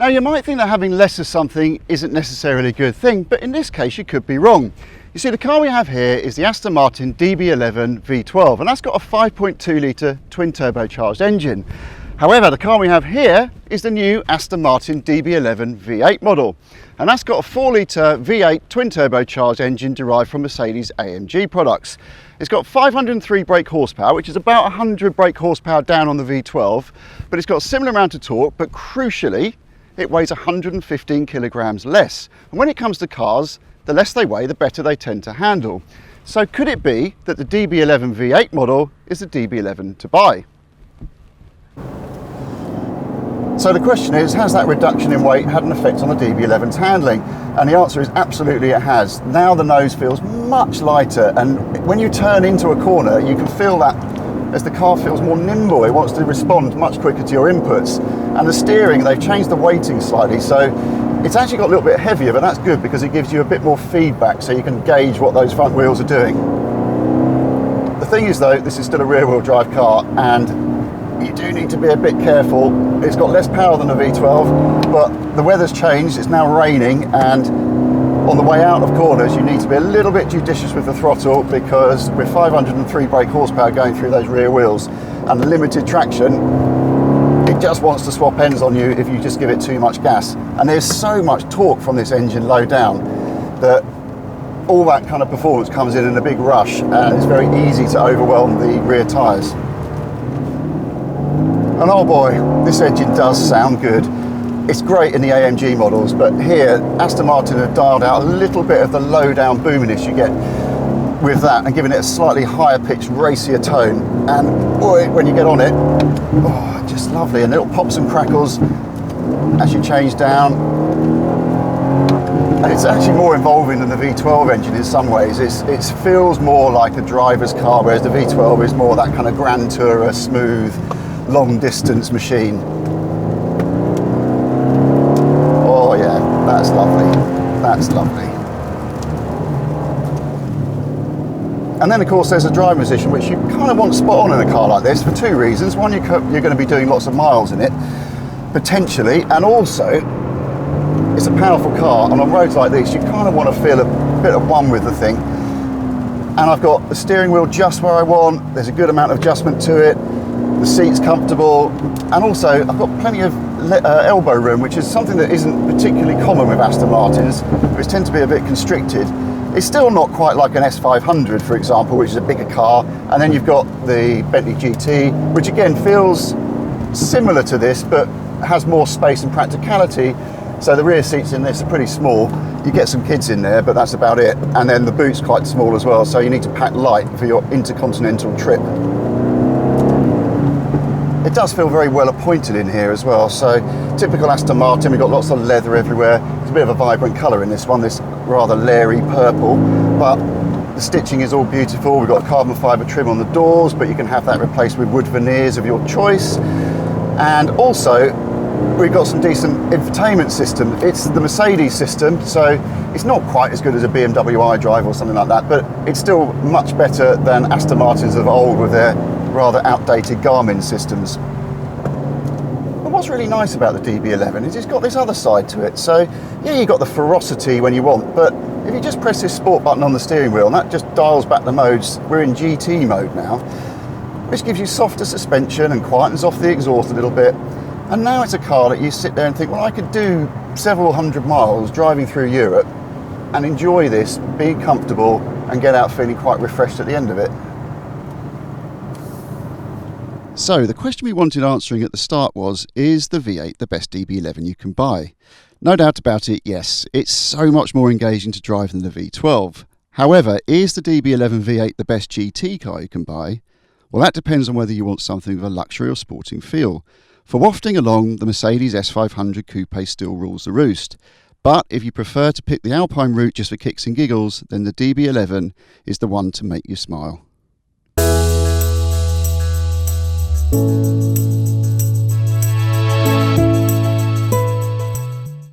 Now you might think that having less of something isn't necessarily a good thing, but in this case you could be wrong. You see, the car we have here is the Aston Martin DB11 V12, and that's got a 5.2 litre twin turbocharged engine. However, the car we have here is the new Aston Martin DB11 V8 model, and that's got a 4 litre V8 twin turbocharged engine derived from Mercedes AMG products. It's got 503 brake horsepower, which is about 100 brake horsepower down on the V12, but it's got a similar amount of torque, but crucially, it weighs 115 kilograms less. And when it comes to cars, the less they weigh, the better they tend to handle. So could it be that the DB11 V8 model is the DB11 to buy? So the question is, has that reduction in weight had an effect on the DB11's handling? And the answer is absolutely it has. Now the nose feels much lighter, and when you turn into a corner, you can feel that as the car feels more nimble. It wants to respond much quicker to your inputs. And the steering, they've changed the weighting slightly, so it's actually got a little bit heavier, but that's good because it gives you a bit more feedback so you can gauge what those front wheels are doing. The thing is though, this is still a rear-wheel drive car, and you do need to be a bit careful. It's got less power than the V12, but the weather's changed, it's now raining, and on the way out of corners you need to be a little bit judicious with the throttle, because with 503 brake horsepower going through those rear wheels and limited traction, it just wants to swap ends on you if you just give it too much gas. And there's so much torque from this engine low down that all that kind of performance comes in a big rush, and it's very easy to overwhelm the rear tyres. And oh boy, this engine does sound good. It's great in the AMG models, but here Aston Martin have dialed out a little bit of the low down boominess you get with that and giving it a slightly higher pitched, racier tone. And boy, when you get on it, oh, just lovely. And little pops and crackles as you change down. And it's actually more involving than the V12 engine in some ways. It feels more like a driver's car, whereas the V12 is more that kind of grand tourer, smooth, long distance machine. Oh yeah, that's lovely. That's lovely. And then of course there's a driving position which you kind of want spot on in a car like this for two reasons. One, you're going to be doing lots of miles in it, potentially, and also it's a powerful car, and on roads like this you kind of want to feel a bit of one with the thing. And I've got the steering wheel just where I want, there's a good amount of adjustment to it, the seat's comfortable, and also I've got plenty of elbow room, which is something that isn't particularly common with Aston Martins, which tend to be a bit constricted. It's still not quite like an S500, for example, which is a bigger car, and then you've got the Bentley GT, which again feels similar to this, but has more space and practicality. So the rear seats in this are pretty small. You get some kids in there, but that's about it. And then the boot's quite small as well, so you need to pack light for your intercontinental trip. It does feel very well appointed in here as well. So typical Aston Martin, we've got lots of leather everywhere. It's a bit of a vibrant colour in this one, this rather leery purple, but the stitching is all beautiful. We've got carbon fibre trim on the doors, but you can have that replaced with wood veneers of your choice. And also, we've got some decent infotainment system. It's the Mercedes system, so it's not quite as good as a BMW iDrive or something like that, but it's still much better than Aston Martins of old with their rather outdated Garmin systems. And what's really nice about the DB11 is it's got this other side to it. So yeah, you got the ferocity when you want, but if you just press this sport button on the steering wheel, and that just dials back the modes, we're in GT mode now, which gives you softer suspension and quietens off the exhaust a little bit. And now it's a car that you sit there and think, well, I could do several hundred miles driving through Europe and enjoy this, be comfortable, and get out feeling quite refreshed at the end of it. So the question we wanted answering at the start was, is the V8 the best DB11 you can buy? No doubt about it, yes. It's so much more engaging to drive than the V12. However, is the DB11 V8 the best GT car you can buy? Well, that depends on whether you want something with a luxury or sporting feel. For wafting along, the Mercedes S500 Coupe still rules the roost. But if you prefer to pick the Alpine route just for kicks and giggles, then the DB11 is the one to make you smile.